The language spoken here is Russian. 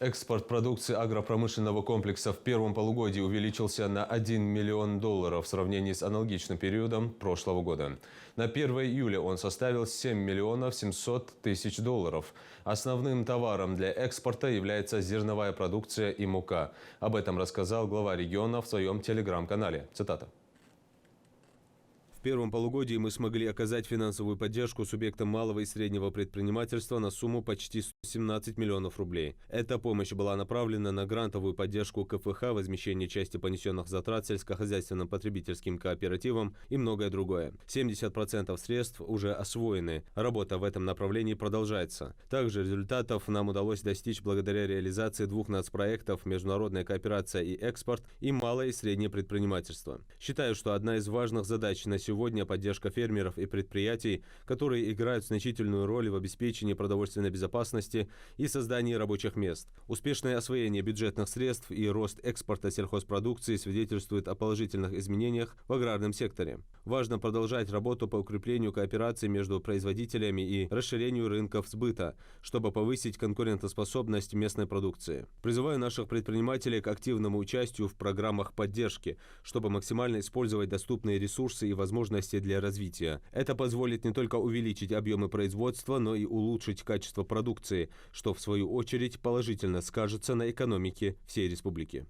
Экспорт продукции агропромышленного комплекса в первом полугодии увеличился на $1 миллион в сравнении с аналогичным периодом прошлого года. На 1 июля он составил $7 миллионов 700 тысяч. Основным товаром для экспорта является зерновая продукция и мука. Об этом рассказал глава региона в своем телеграм-канале. Цитата. В первом полугодии мы смогли оказать финансовую поддержку субъектам малого и среднего предпринимательства на сумму почти 117 миллионов рублей. Эта помощь была направлена на грантовую поддержку КФХ, возмещение части понесенных затрат сельскохозяйственным потребительским кооперативам и многое другое. 70% средств уже освоены. Работа в этом направлении продолжается. Также результатов нам удалось достичь благодаря реализации 2 нацпроектов «Международная кооперация и экспорт» и «Малое и среднее предпринимательство». Считаю, что одна из важных задач на сегодня поддержка фермеров и предприятий, которые играют значительную роль в обеспечении продовольственной безопасности и создании рабочих мест. Успешное освоение бюджетных средств и рост экспорта сельхозпродукции свидетельствует о положительных изменениях в аграрном секторе. Важно продолжать работу по укреплению кооперации между производителями и расширению рынков сбыта, чтобы повысить конкурентоспособность местной продукции. Призываю наших предпринимателей к активному участию в программах поддержки, чтобы максимально использовать доступные ресурсы и возможности для развития. Это позволит не только увеличить объемы производства, но и улучшить качество продукции, что в свою очередь положительно скажется на экономике всей республики.